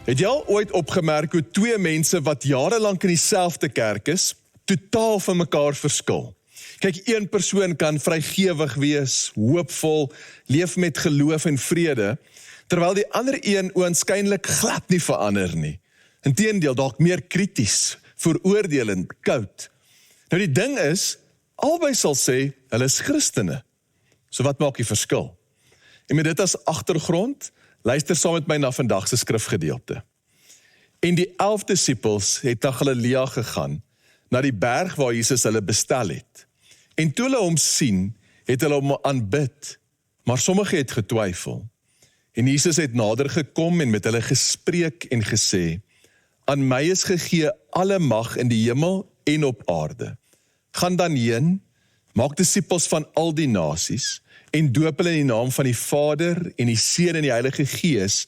Het jy al ooit opgemerk hoe twee mense wat jarelang in dieselfde kerk is, totaal van mekaar verskil? Kyk, een persoon kan vrygewig wees, hoopvol, leef met geloof en vrede, terwyl die ander een oënskynlik glad nie verander nie. Inteendeel, dalk meer krities, veroordelend, koud. Nou die ding is, albei sal sê, hulle is Christene. So wat maak die verskil? En met dit as agtergrond, luister saam met my na vandag se skrifgedeelte. En die 11 disippels het na Galilea gegaan, na die berg waar Jesus hulle bestel het. En toe hulle hom sien, het hulle hom aanbid, maar sommige het getwyfel. En Jesus het nader gekom en met hulle gespreek en gesê, aan my is gegee alle mag in die hemel en op aarde. Gaan dan heen, maak disippels van al die nasies, en doop hulle in die naam van die Vader en die Seun en die Heilige Gees,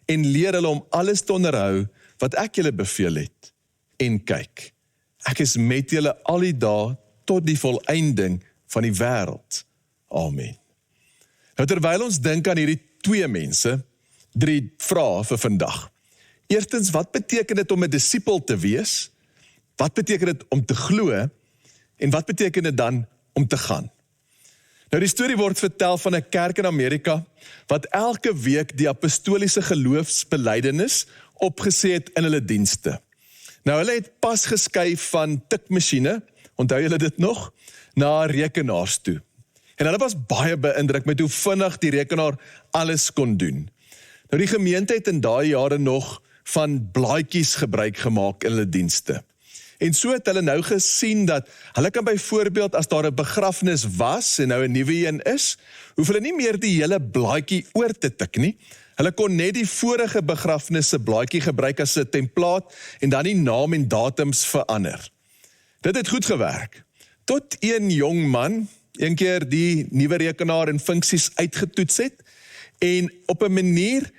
en leer hulle om alles te onderhou, wat ek julle beveel het. En kyk, ek is met julle al die dae, tot die volëinding van die wêreld. Amen. Nou terwyl ons dink aan hierdie twee mense, 3 vrae vir vandag. Eerstens, wat beteken dit om 'n disipel te wees? Wat beteken dit om te glo? En wat beteken dit dan om te gaan? Nou die storie word vertel van 'n kerk in Amerika, wat elke week die apostoliese geloofsbelydenis opgesê het in hulle dienste. Nou hulle het pas geskei van tikmasjiene, onthou julle dit nog, na rekenaars toe. En hulle was baie beïndruk met hoe vinnig die rekenaar alles kon doen. Nou die gemeente het in daai jare nog van blaadjies gebruik gemaak in hulle dienste. En so het hulle nou gesien dat hulle kan byvoorbeeld as daar 'n begrafnis was en nou 'n nuwe een is, hoef hulle nie meer die hele blaadjie oor te tik nie. Hulle kon net die vorige begrafnis se blaadjie gebruik as 'n templaat en dan die naam en datums verander. Dit het goed gewerk. Tot een jong man een keer die nuwe rekenaar en funksies uitgetoets het en op 'n manier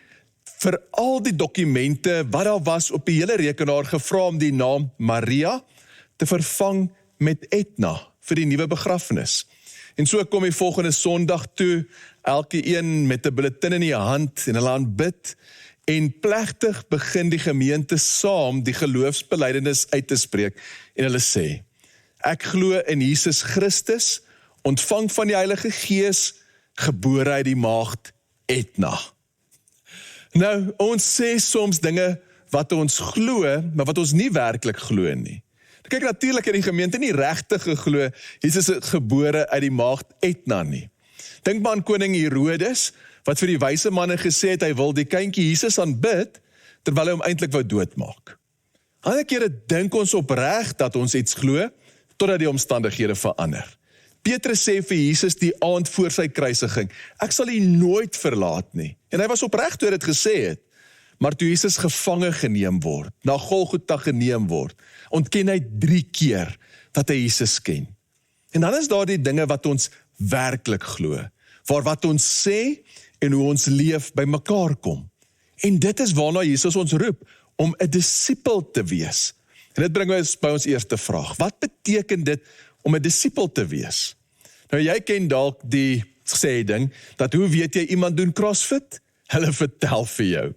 vir al die dokumente wat daar was op die hele rekenaar gevra om die naam Maria te vervang met Etna vir die nuwe begrafnis. En so kom die volgende Sondag toe, elke een met 'n bulletin in die hand en hulle aanbid en plegtig begin die gemeente saam die geloofsbelydenis uit te spreek en hulle sê, ek glo in Jesus Christus, ontvang van die Heilige Gees, gebore uit die maagd Etna. Nou, ons sê soms dinge wat ons glo, maar wat ons nie werklik glo nie. Kyk, natuurlik het die gemeente nie regtig geglo, Jesus is gebore uit die maagd Etna nie. Dink maar aan koning Herodes, wat vir die wyse manne gesê het, hy wil die kindjie Jesus aanbid, terwyl hy hom eintlik wou doodmaak. Ander kere dink ons opreg dat ons iets glo, totdat die omstandighede verander. Petrus sê vir Jesus die aand voor sy kruisiging, ek sal u nooit verlaat nie. En hy was opreg toe hy dit gesê het. Maar toe Jesus gevange geneem word, na Golgotha geneem word, ontken hy 3 keer dat hy Jesus ken. En dan is daar die dinge wat ons werklik glo, waar wat ons sê en hoe ons leef by mekaar kom. En dit is waarna Jesus ons roep, om 'n disipel te wees. En dit bring ons by ons eerste vraag. Wat beteken dit om 'n disipel te wees? Nou jy ken dalk die sê ding, dat hoe weet jy iemand doen CrossFit? Hulle vertel vir jou.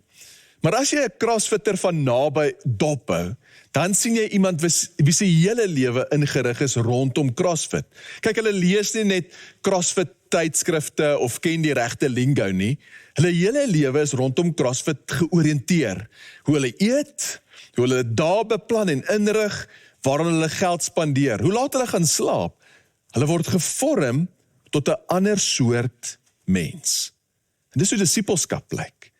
Maar as jy 'n CrossFitter van naby dophou, dan sien jy iemand wie se hele lewe ingerig is rondom CrossFit. Kyk, hulle lees nie net CrossFit tydskrifte of ken die regte lingo nie. Hulle hele lewe is rondom CrossFit georiënteer. Hoe hulle eet, hoe hulle dae beplan en inrig, waaraan hulle geld spandeer, hoe laat hulle gaan slaap. Hulle word gevorm tot 'n ander soort mens. En dis hoe disipelskap lyk.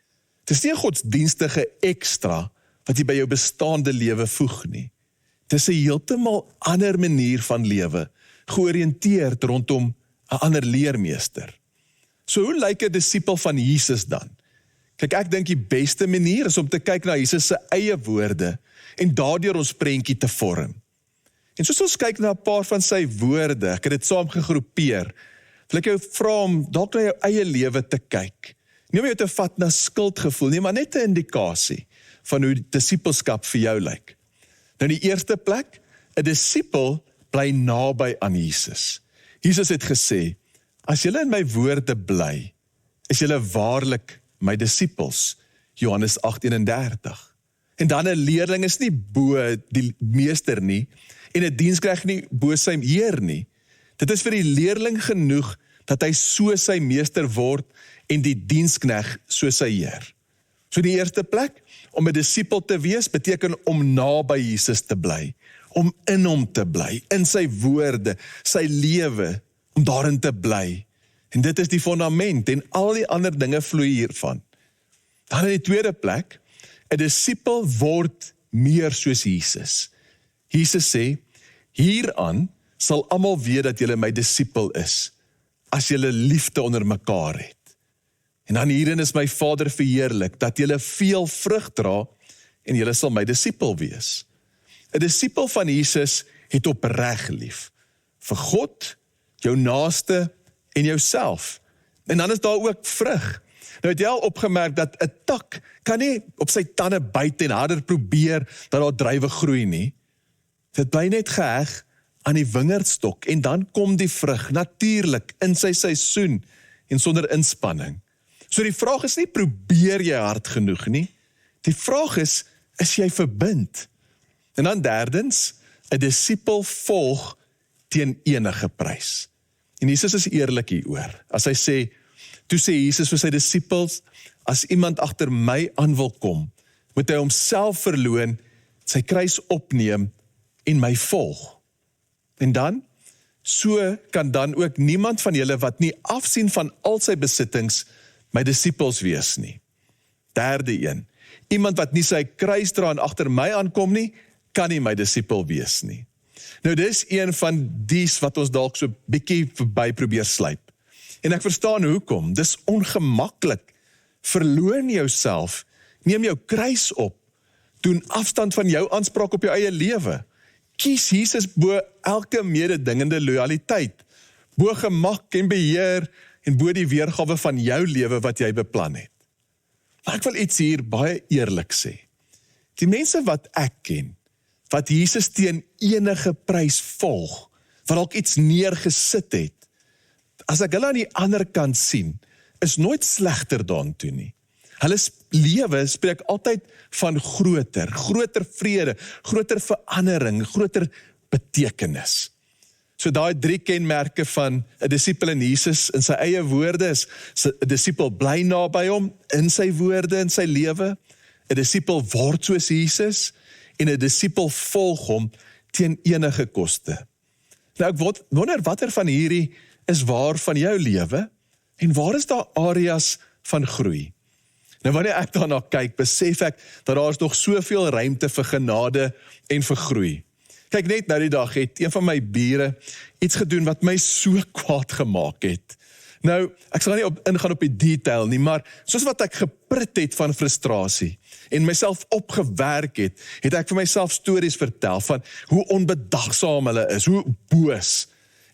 Het is nie 'n godsdienstige ekstra wat jy by jou bestaande lewe voeg nie. Het is 'n heeltemal ander manier van lewe, georiënteerd rondom 'n ander leermeester. So hoe lyk 'n disipel van Jesus dan? Kyk, ek dink die beste manier is om te kyk na Jesus se eie woorde en daardeur ons prentjie te vorm. En soos ons kyk na 'n paar van sy woorde, ek het dit saam gegroepeer, wil ek jou vra om dalk na jou eie lewe te kyk. Nie om jou te vat na skuldgevoel nie, maar net 'n indikasie van hoe disipelskap vir jou lyk. Nou in die eerste plek, 'n disipel bly naby aan Jesus. Jesus het gesê, as julle in my woorde bly, is julle waarlik my disipels. Johannes 8:31. En dan 'n leerling is nie bo die meester nie, en 'n diensknegt nie bo sy heer nie. Dit is vir die leerling genoeg, dat hy so sy meester word, en die diensknegt so sy heer. So die eerste plek, om 'n disipel te wees, beteken om naby Jesus te bly, om in hom te bly, in sy woorde, sy lewe, om daarin te bly. En dit is die fondament, en al die ander dinge vloei hiervan. Dan in die tweede plek, 'n disipel word meer soos Jesus. Jesus sê, hieraan sal almal weet dat julle my disipel is, as julle liefde onder mekaar het. En dan hierin is my Vader verheerlik, dat julle veel vrug dra, en julle sal my disipel wees. 'n Disipel van Jesus het opreg lief, vir God, jou naaste en jouself. En dan is daar ook vrug. Nou het jy al opgemerk dat 'n tak kan nie op sy tande byt en harder probeer dat daar druiwe groei nie. Dit bly net geheg aan die wingerdstok en dan kom die vrug natuurlik in sy seisoen en sonder inspanning. So die vraag is nie probeer jy hard genoeg nie. Die vraag is jy verbind? En dan derdens, 'n disipel volg teen enige prys. En Jesus is eerlik hieroor. As hy sê, toe sê Jesus vir sy disipels, as iemand agter my aan wil kom, moet hy homself verloon, sy kruis opneem en my volg. En dan, so kan dan ook niemand van julle wat nie afsien van al sy besittings my disipels wees nie. Derde een, iemand wat nie sy kruis dra en agter my aankom nie, kan nie my disipel wees nie. Nou dis een van dies wat ons dalk so bietjie verby probeer sluip. En ek verstaan hoekom, dis ongemaklik. Verloon jouself, neem jou kruis op, doen afstand van jou aanspraak op jou eie lewe. Kies Jesus bo elke mededingende loyaliteit, bo gemak en beheer en bo die weergawe van jou lewe wat jy beplan het. Maar ek wil iets hier baie eerlik sê. Die mense wat ek ken, wat Jesus teen enige prys volg, wat dalk iets neergesit het, as ek hulle aan die ander kant sien, is nooit slegter daartoe nie. Hulle lewe spreek altyd van groter vrede, groter verandering, groter betekenis. So daai 3 kenmerke van 'n disipel in Jesus in sy eie woorde is, 'n disipel bly naby hom, in sy woorde, in sy lewe, 'n disipel word soos Jesus, en 'n disipel volg hom teen enige koste. Nou ek wonder watter van hierdie is waar van jou lewe, en waar is daar areas van groei? Nou wanneer ek daarna kyk, besef ek dat daar is nog soveel ruimte vir genade en vir groei. Kyk, net nou die dag het een van my bure iets gedoen wat my so kwaad gemaak het. Nou, ek sal nie ingaan op die detail nie, maar soos wat ek geprit het van frustrasie en myself opgewerk het, het ek vir myself stories vertel van hoe onbedagsaam hulle is, hoe boos.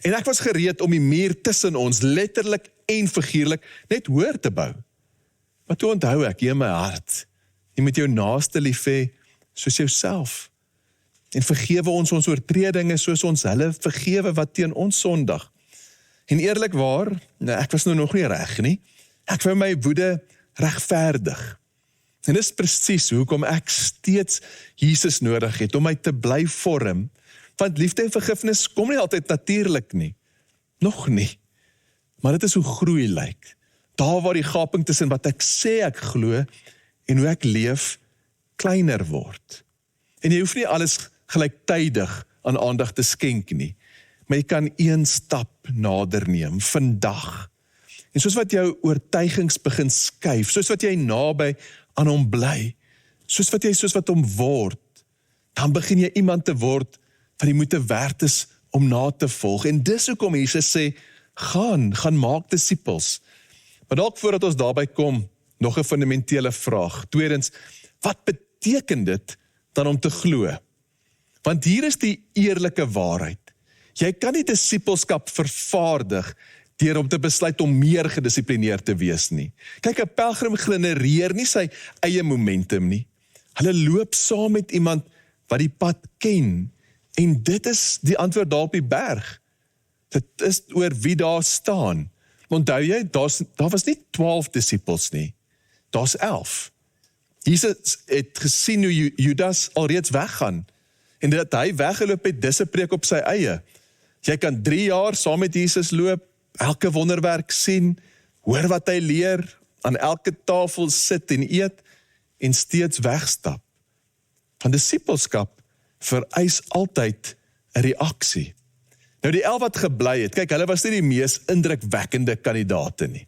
En ek was gereed om die muur tussen ons, letterlik en figuurlik, net hoër te bou. Maar toe onthou ek in my hart, jy moet jou naaste lief hê soos jouself. En vergewe ons oortredinge soos ons hulle vergewe wat teen ons sondig. En eerlikwaar, ek was nou nog nie reg nie. Ek wou my woede regverdig. En dis presies hoekom ek steeds Jesus nodig het om my te bly vorm, want liefde en vergifnis kom nie altyd natuurlik nie. Nog nie. Maar dit is hoe groei lyk. Daar waar die gaping tussen wat ek sê ek glo en hoe ek leef kleiner word. En jy hoef nie alles gelyktydig aan aandag te skenk nie, maar jy kan een stap nader neem, vandag. En soos wat jou oortuigings begin skuif, soos wat jy naby aan hom bly, soos wat hom word, dan begin jy iemand te word wat die moeite werd is om na te volg. En dis hoekom Jesus sê, gaan maak disipels. Maar dalk voordat ons daarby kom, nog 'n fundamentele vraag. Tweedens, wat beteken dit dan om te glo? Want hier is die eerlike waarheid. Jy kan nie disipelskap vervaardig deur om te besluit om meer gedissiplineerd te wees nie. Kyk, 'n pelgrim genereer nie sy eie momentum nie. Hulle loop saam met iemand wat die pad ken. En dit is die antwoord daar op die berg. Dit is oor wie daar staan. Onthou jy, daar was nie 12 disipels nie. Daar's 11. Jesus het gesien hoe Judas alreeds weggaan, en dat hy weggeloop het, dis 'n preek op sy eie. Jy kan 3 jaar saam met Jesus loop, elke wonderwerk sien, hoor wat hy leer, aan elke tafel sit en eet, en steeds wegstap. Want disippelskap vereis altyd 'n reaksie. Nou die 11 wat gebly het, kyk, hulle was nie die mees indrukwekkende kandidate nie.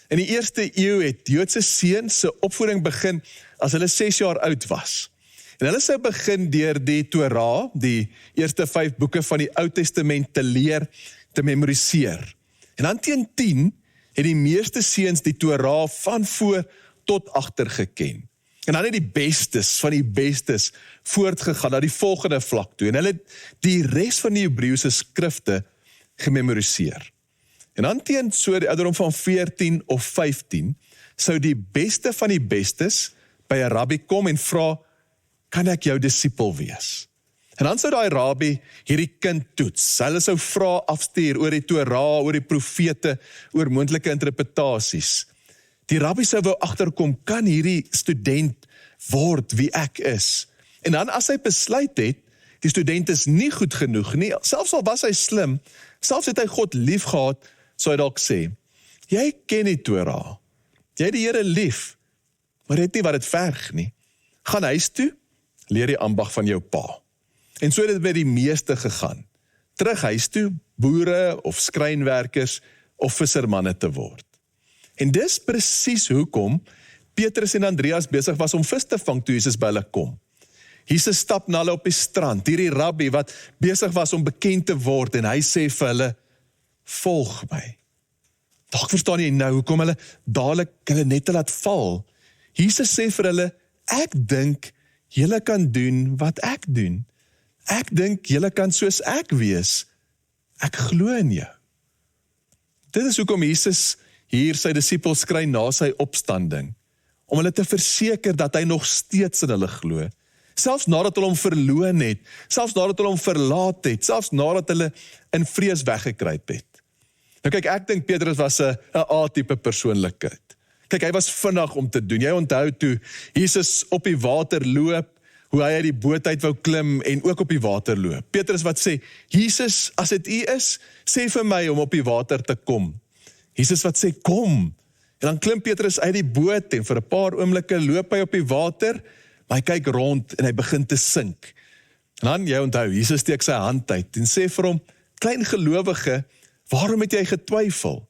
In die eerste eeu het Joodse seuns se opvoeding begin as hulle 6 jaar oud was. En hulle sou begin deur die Torah, die eerste 5 boeke van die Ou Testament te leer, te memoriseer. En dan teen 10 het die meeste seuns die Torah van voor tot agter geken. En dan het die bestes van die bestes voortgegaan na die volgende vlak toe. En hulle het die res van die Hebreëse skrifte gememoriseer. En dan teen so die ouderdom van 14 of 15, sou die beste van die bestes by 'n rabbi kom en vra, kan ek jou disipel wees? En dan sou daai rabbi hierdie kind toets. Hulle sou vrae afstuur oor die Torah, oor die profete, oor moontlike interpretasies. Die rabbi sou wou agterkom, kan hierdie student word wie ek is? En dan as hy besluit het, die student is nie goed genoeg nie, selfs al was hy slim, selfs het hy God lief gehad, sou hy dalk sê, jy ken die Torah, jy het die Here lief, maar het nie wat dit verg nie. Gaan huis toe, leer die ambag van jou pa. En so het dit by die meeste gegaan. Terug huis toe, boere of skrynwerkers of vissermanne te word. En dis presies hoekom Petrus en Andreas besig was om vis te vang toe Jesus by hulle kom. Jesus stap na hulle op die strand, hierdie rabbi wat besig was om bekend te word, en hy sê vir hulle, volg my. Dalk verstaan jy nou hoekom hulle dadelik hulle net te laat val. Jesus sê vir hulle, ek dink julle kan doen wat ek doen. Ek dink julle kan soos ek wees. Ek glo in jou. Dit is hoekom Jesus hier sy disippels kry na sy opstanding, om hulle te verseker dat hy nog steeds in hulle glo. Selfs nadat hulle hom verloon het, selfs nadat hulle hom verlaat het, selfs nadat hulle in vrees weggekruip het. Nou kyk, ek dink Petrus was 'n A-tipe persoonlikheid. Kyk, hy was vinnig om te doen. Jy onthou toe Jesus op die water loop, hoe hy uit die boot uit wou klim en ook op die water loop. Petrus wat sê, Jesus, as dit U is, sê vir my om op die water te kom. Jesus wat sê, kom. En dan klim Petrus uit die boot en vir 'n paar oomblikke loop hy op die water, maar hy kyk rond en hy begin te sink. En dan, jy onthou, Jesus steek sy hand uit en sê vir hom, klein gelowige, waarom het jy getwyfel?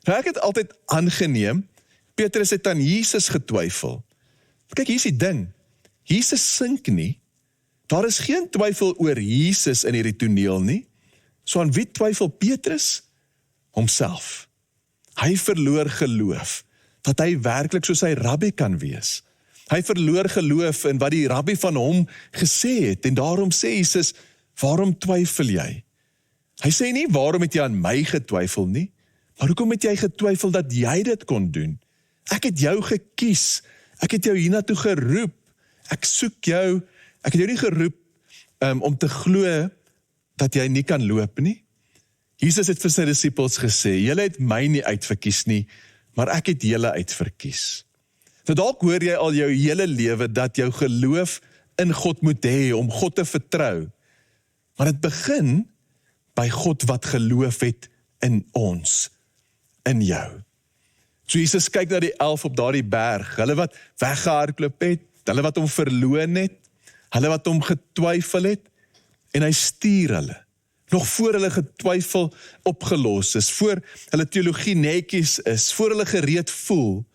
Nou ek het altyd aangeneem, Petrus het aan Jesus getwyfel. Kyk, hier is die ding, Jesus sink nie, daar is geen twyfel oor Jesus in hierdie toneel nie, so aan wie twyfel Petrus? Homself. Hy verloor geloof, dat hy werklik soos sy rabbi kan wees. Hy verloor geloof in wat die rabbi van hom gesê het, en daarom sê Jesus, waarom twyfel jy? Hy sê nie, waarom het jy aan my getwyfel nie, maar hoekom het jy getwyfel dat jy dit kon doen? Ek het jou gekies, ek het jou hiernatoe geroep, ek soek jou, ek het jou nie geroep om te glo dat jy nie kan loop nie. Jesus het vir sy disippels gesê, julle het my nie uitverkies nie, maar ek het julle uitverkies. Nou dalk hoor jy al jou hele lewe dat jou geloof in God moet hê, om God te vertrou. Maar dit begin by God wat geloof het in ons, in jou. So Jesus kyk na die 11 op daardie berg, hulle wat weggehardloop het, hulle wat hom verloon het, hulle wat hom getwyfel het, en hy stuur hulle. Nog voor hulle getwyfel opgelos is, voor hulle teologie netjies is, voor hulle gereed voel,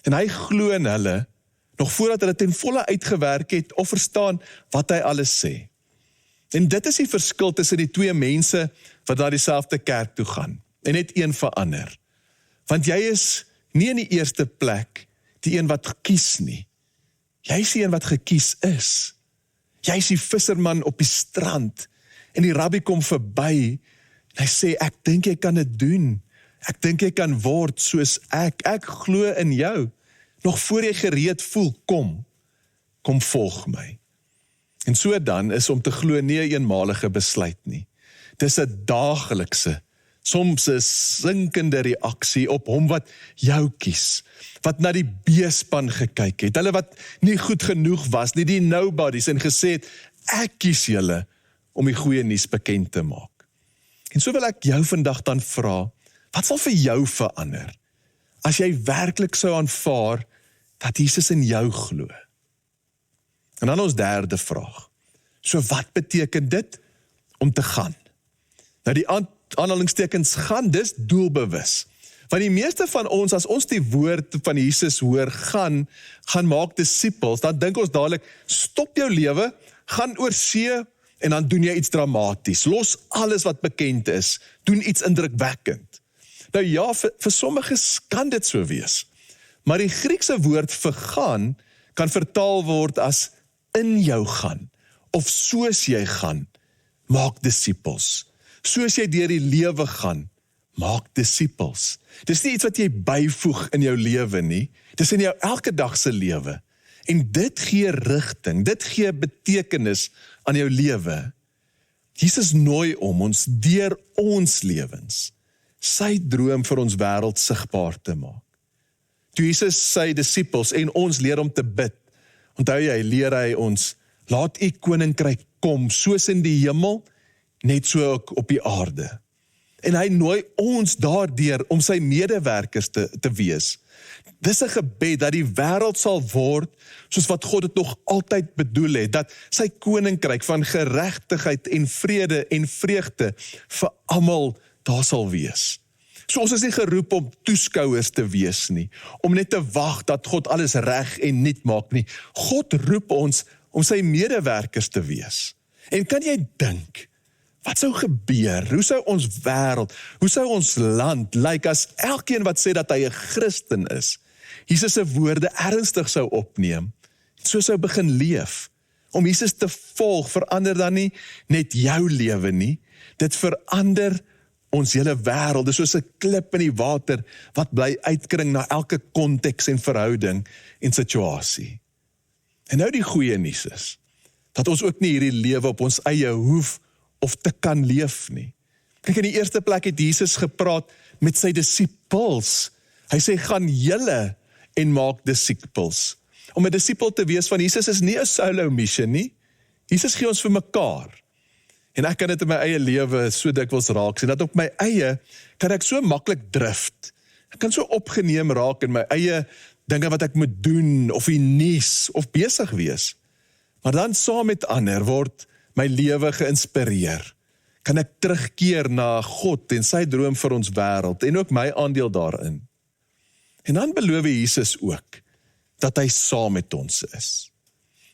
en hy glo in hulle, nog voordat hulle ten volle uitgewerk het, of verstaan wat hy alles sê. En dit is die verskil tussen die twee mense, wat na dieselfde kerk toe gaan, en net een verander. Want jy is nie in die eerste plek, die een wat gekies nie. Jy is die een wat gekies is. Jy is die visserman op die strand, en die rabbi kom verby, en hy sê, ek dink jy kan dit doen, ek dink jy kan word soos ek glo in jou, nog voor jy gereed voel, kom volg my. En so dan is om te glo nie 'n eenmalige besluit nie, dis 'n daaglikse soms 'n sinkende reaksie op hom wat jou kies, wat na die B-span gekyk het, hulle wat nie goed genoeg was, nie die nobodies, en gesê het, ek kies julle om die goeie nuus bekend te maak. En so wil ek jou vandag dan vra, wat sal vir jou verander, as jy werklik sou aanvaar, dat Jesus in jou glo? En dan ons derde vraag, so wat beteken dit om te gaan? Nou die aanhalingstekens gaan, dis doelbewus. Want die meeste van ons, as ons die woord van Jesus hoor, gaan maak disippels, dan dink ons dadelik, stop jou lewe, gaan oor see, en dan doen jy iets dramaties. Los alles wat bekend is, doen iets indrukwekkend. Nou ja, vir sommiges kan dit so wees. Maar die Griekse woord vir gaan, kan vertaal word as in jou gaan, of soos jy gaan, maak disippels. Soos jy deur die lewe gaan, maak disippels. Dis nie iets wat jy byvoeg in jou lewe nie, dis in jou elke dag se lewe. En dit gee rigting, dit gee betekenis aan jou lewe. Jesus nooi om ons deur ons lewens, sy droom vir ons wêreld sigbaar te maak. Toe Jesus sy disippels en ons leer om te bid, onthou jy, leer hy ons, laat u koninkryk kom, soos in die hemel, net so ook op die aarde. En hy nooi ons daardeur om sy medewerkers te wees. Dis 'n gebed dat die wêreld sal word, soos wat God dit nog altyd bedoel het, dat sy koninkryk van geregtigheid en vrede en vreugde vir almal daar sal wees. So ons is nie geroep om toeskouers te wees nie, om net te wag dat God alles reg en nuut maak nie. God roep ons om sy medewerkers te wees. En kan jy dink, wat sou gebeur? Hoe sou ons wêreld, hoe sou ons land lyk as elkeen wat sê dat hy 'n Christen is, Jesus se woorde ernstig sou opneem, so sou begin leef. Om Jesus te volg verander dan nie net jou lewe nie, dit verander ons hele wêreld. Dis soos 'n klip in die water wat bly uitkring na elke konteks en verhouding en situasie. En nou die goeie nuus is, dat ons ook nie hierdie lewe op ons eie hoef of te kan leef nie. Kyk, in die eerste plek het Jesus gepraat met sy disippels. Hy sê, gaan julle en maak disippels. Om 'n disipel te wees van Jesus is nie 'n solo mission nie. Jesus gee ons vir mekaar. En ek kan dit in my eie lewe so dikwels raak sien, dat op my eie kan ek so maklik drift. Ek kan so opgeneem raak in my eie dinge wat ek moet doen, of die nuus, of besig wees. Maar dan saam met ander word my lewe geïnspireer. Kan ek terugkeer na God en sy droom vir ons wêreld, en ook my aandeel daarin. En dan beloof Jesus ook, dat hy saam met ons is.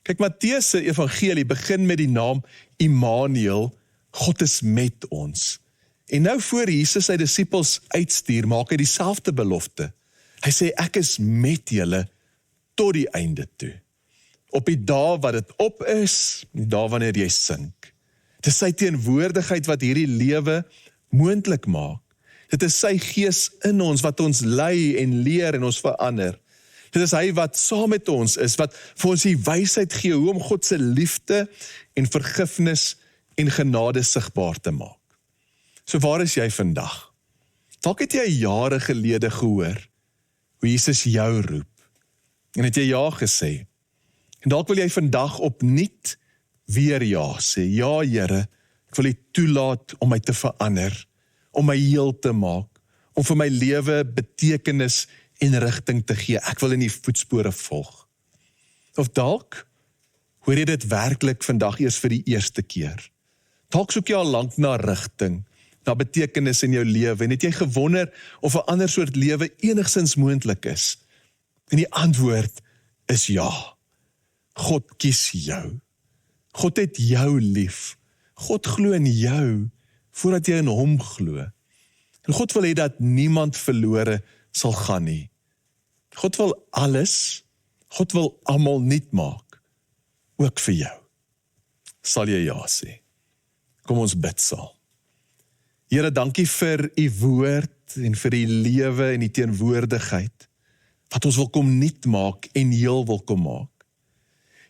Kyk, Matteus se evangelie begin met die naam Immanuel, God is met ons. En nou voor Jesus sy disippels uitstuur, maak hy dieselfde belofte. Hy sê, ek is met julle tot die einde toe. Op die dae wat dit op is, die dae wanneer jy sink. Dit is sy teenwoordigheid wat hierdie lewe moontlik maak. Dit is sy gees in ons wat ons lei en leer en ons verander. Dit is hy wat saam met ons is, wat vir ons die wysheid gee hoe om God se liefde en vergifnis en genade sigbaar te maak. So waar is jy vandag? Dalk het jy jare gelede gehoor hoe Jesus jou roep. En het jy ja gesê. En dalk wil jy vandag opnuut weer ja sê. Ja, Here, ek wil U toelaat om my te verander, om my heel te maak, om vir my lewe betekenis en rigting te gee. Ek wil in U voetspore volg. Of dalk hoor jy dit werklik vandag eers vir die eerste keer. Dalk soek jy al lank na rigting, na betekenis in jou lewe, en het jy gewonder of 'n ander soort lewe enigsins moontlik is. En die antwoord is ja. God kies jou. God het jou lief. God glo in jou, voordat jy in hom glo. En God wil hê dat niemand verlore sal gaan nie. God wil alles, God wil almal nuut maak, ook vir jou. Sal jy ja sê? Kom ons bid saam. Here, dankie vir U woord en vir U lewe en die teenwoordigheid, wat ons wil kom nuut maak en heel wil kom maak.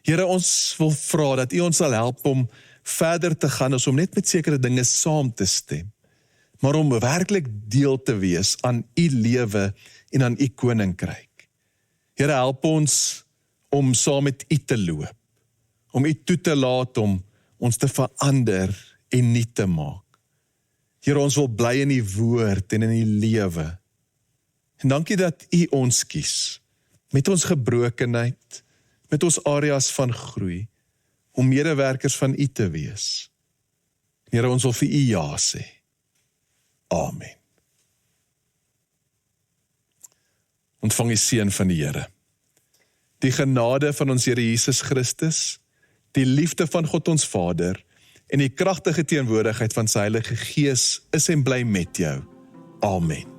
Here, ons wil vra dat U ons sal help om verder te gaan, as om net met sekere dinge saam te stem, maar om werklik deel te wees aan u lewe en aan u koninkryk. Here, help ons om saam met u te loop, om u toe te laat om ons te verander en nuut te maak. Here, ons wil bly in u woord en in u lewe. En dankie dat u ons kies, met ons gebrokenheid, met ons areas van groei, om medewerkers van u te wees. Here, ons wil vir u ja sê. Amen. Ontvang die seën van die Here. Die genade van ons Here Jesus Christus, die liefde van God ons Vader, en die kragtige teenwoordigheid van sy Heilige Gees is en bly met jou. Amen.